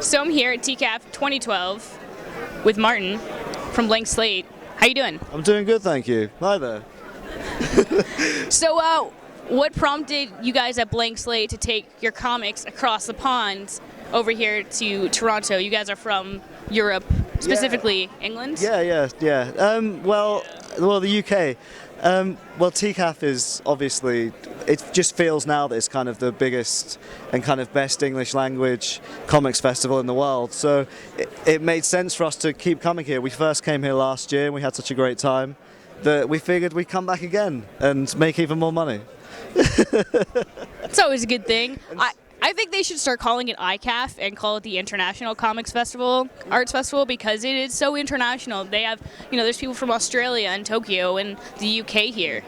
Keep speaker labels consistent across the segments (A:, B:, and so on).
A: So I'm here at TCAF 2012 with Martin from Blank Slate. How you doing?
B: I'm doing good, thank you. Hi there.
A: So, what prompted you guys at Blank Slate to take your comics across the pond over here to Toronto? You guys are from Europe, specifically England?
B: Yeah. Well, the UK. Well, TCAF is obviously, it just feels now that it's kind of the biggest and kind of best English language comics festival in the world. So it made sense for us to keep coming here. We first came here last year and we had such a great time that we figured we'd come back again and make even more money.
A: It's always a good thing. I think they should start calling it ICAF and call it the International Comics Festival, Arts Festival, because it is so international. They have, there's people from Australia and Tokyo and the UK here.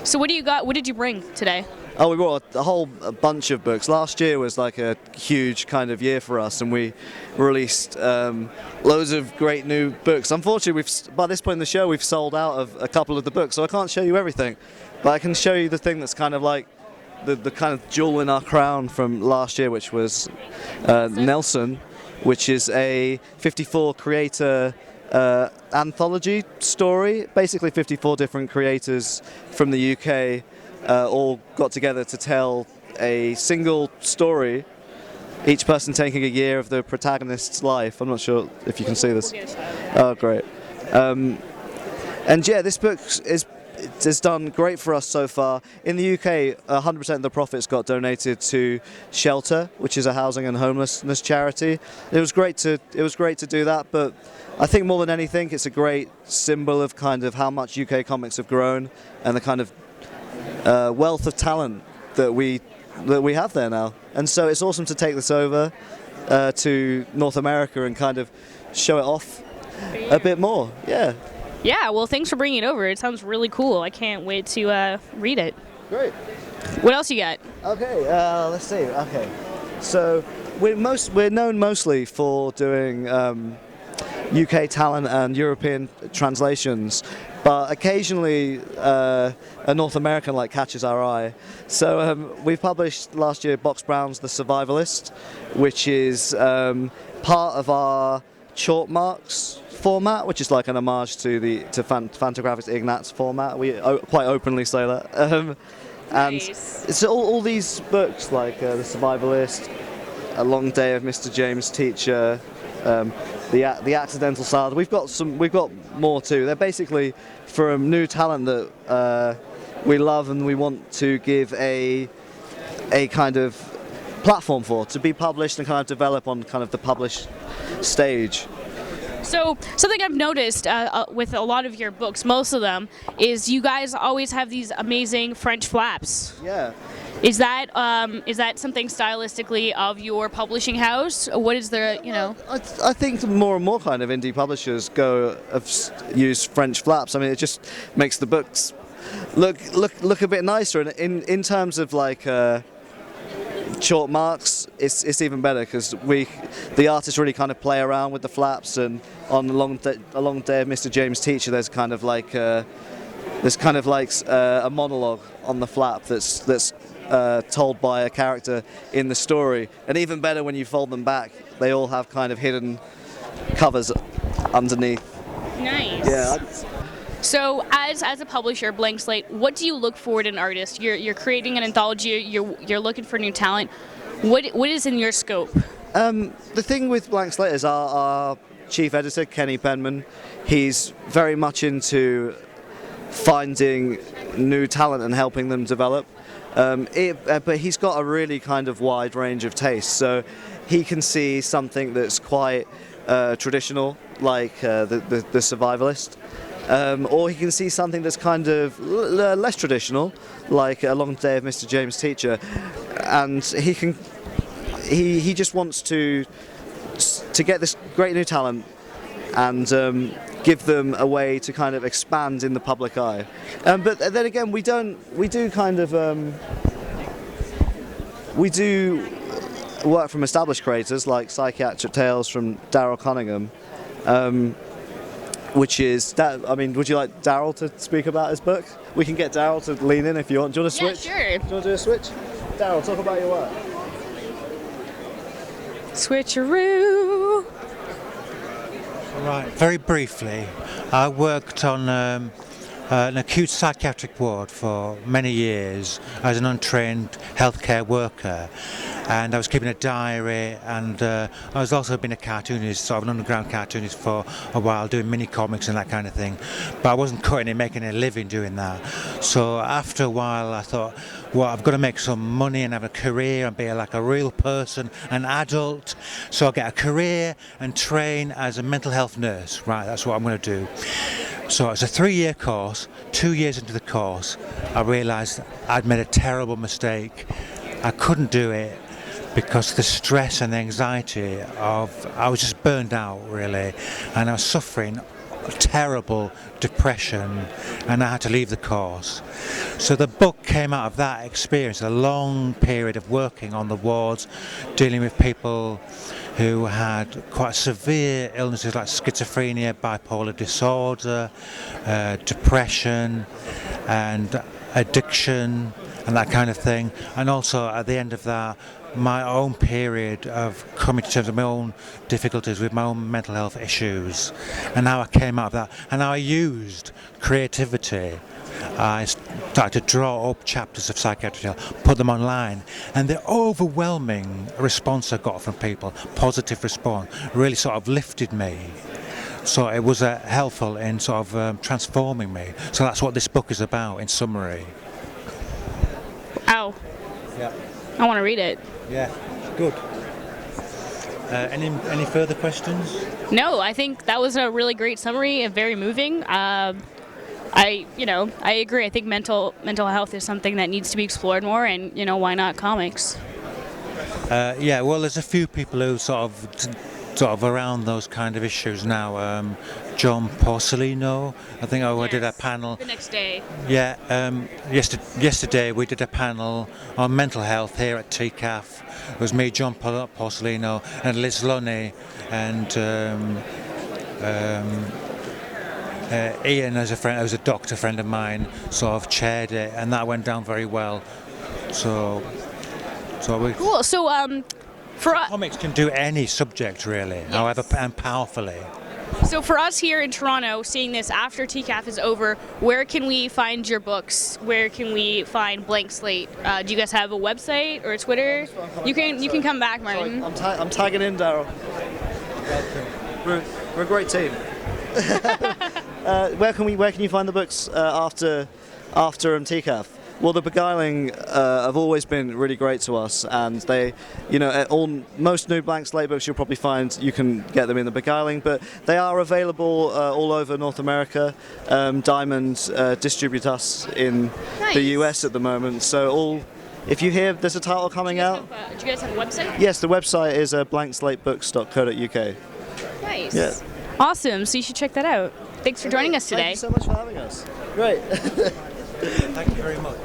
A: So what do you got? What did you bring today?
B: Oh, we brought a whole bunch of books. Last year was like a huge kind of year for us, and we released loads of great new books. Unfortunately, by this point in the show, we've sold out of a couple of the books, so I can't show you everything. But I can show you the thing that's kind of like the kind of jewel in our crown from last year, which was Nelson, which is a 54 creator anthology story. Basically 54 different creators from the UK all got together to tell a single story, each person taking a year of the protagonist's life. I'm not sure if you can see this. Oh, great. And yeah, this book has done great for us so far. In the UK, 100% of the profits got donated to Shelter, which is a housing and homelessness charity. It was great to do that, but I think more than anything, it's a great symbol of kind of how much UK comics have grown and the kind of wealth of talent that we have there now. And so it's awesome to take this over to North America and kind of show it off a bit more.
A: Yeah, well, thanks for bringing it over. It sounds really cool. I can't wait to read it.
B: Great.
A: What else you got?
B: Okay, let's see. Okay, so we're known mostly for doing UK talent and European translations, but occasionally a North American catches our eye. So we published last year Box Brown's The Survivalist, which is part of our Chalk Marks format, which is like an homage to Fantagraphics Ignat's format. We quite openly say that. And
A: Nice.
B: it's all these books like The Survivalist, A Long Day of Mr. James' Teacher, the Accidental Salad. We've got more too. They're basically from new talent that we love and we want to give a kind of platform for, to be published and kind of develop on kind of the published stage.
A: So something I've noticed with a lot of your books, most of them, is you guys always have these amazing French flaps.
B: Yeah.
A: Is that something stylistically of your publishing house? What is the
B: I think more and more kind of indie publishers use French flaps. I mean, it just makes the books look a bit nicer. And in terms of Chalk Marks, it's even better because the artists really kind of play around with the flaps. And on a long day of Mr. James' Teacher, there's kind of a monologue on the flap that's told by a character in the story. And even better when you fold them back, they all have kind of hidden covers underneath.
A: Nice.
B: Yeah.
A: So as a publisher, Blank Slate, what do you look for in an artist? You're creating an anthology. You're looking for new talent. What is in your scope?
B: The thing with Blank Slate is our chief editor, Kenny Penman. He's very much into finding new talent and helping them develop. But he's got a really kind of wide range of tastes. So he can see something that's quite traditional, like the Survivalist. Or he can see something that's kind of less traditional, like A Long Day of Mr. James' Teacher, and he just wants to get this great new talent and give them a way to kind of expand in the public eye. But then again, we do work from established creators like Psychiatric Tales from Daryl Cunningham. Which is that? I mean, would you like Daryl to speak about his book? We can get Daryl to lean in if you want. Do you want to switch?
A: Yeah, sure.
B: Do you want to do a switch? Daryl, talk about your work.
A: Switcheroo.
C: Right, very briefly, I worked on an acute psychiatric ward for many years as an untrained healthcare worker, and I was keeping a diary, and I was also being a cartoonist, sort of an underground cartoonist for a while, doing mini comics and that kind of thing, but I wasn't cutting it, making a living doing that. So after a while I thought, well, I've got to make some money and have a career and be like a real person, an adult, so I'll get a career and train as a mental health nurse. Right, that's what I'm going to do. So it's a 3-year course. 2 years into the course, I realised I'd made a terrible mistake. I couldn't do it because the stress and the anxiety I was just burned out really, and I was suffering terrible depression, and I had to leave the course. So the book came out of that experience, a long period of working on the wards, dealing with people who had quite severe illnesses like schizophrenia, bipolar disorder, depression and addiction and that kind of thing. And also at the end of that, my own period of coming to terms with my own difficulties with my own mental health issues, and how I came out of that, and how I used creativity. I started to draw up chapters of psychiatry, put them online, and the overwhelming response I got from people, positive response, really sort of lifted me. So it was helpful in sort of transforming me. So that's what this book is about, in summary.
A: Ow.
C: Yeah.
A: I want to read it.
C: Yeah, good. Any further questions?
A: No, I think that was a really great summary and very moving. I agree. I think mental health is something that needs to be explored more, and why not comics?
C: Yeah, well, there's a few people who sort of around those kind of issues now. John Porcellino, I think I did a panel.
A: The next day.
C: Yeah, yesterday we did a panel on mental health here at TCAF. It was me, John Porcellino, and Liz Lunny, and Ian, as a friend, who's a doctor friend of mine, sort of chaired it, and that went down very well. So we.
A: Cool. So for us.
C: Comics can do any subject really,
A: Yes.
C: however, and powerfully.
A: So for us here in Toronto, seeing this after TCAF is over, where can we find your books? Where can we find Blank Slate? Do you guys have a website or a Twitter? You can come back, Martin.
B: Sorry, I'm tagging in, Daryl. We're a great team. Where can you find the books after TCAF? Well, the Beguiling have always been really great to us, and they, most new Blank Slate books you'll probably find you can get them in the Beguiling, but they are available all over North America. Diamond distribute us in the US at the moment, so if you hear there's a title coming out.
A: Do you guys have a website?
B: Yes, the website is blankslatebooks.co.uk.
A: Nice.
B: Yeah.
A: Awesome. So you should check that out. Thanks for joining us today.
B: Thank you so much for having us. Great.
C: Thank you very much.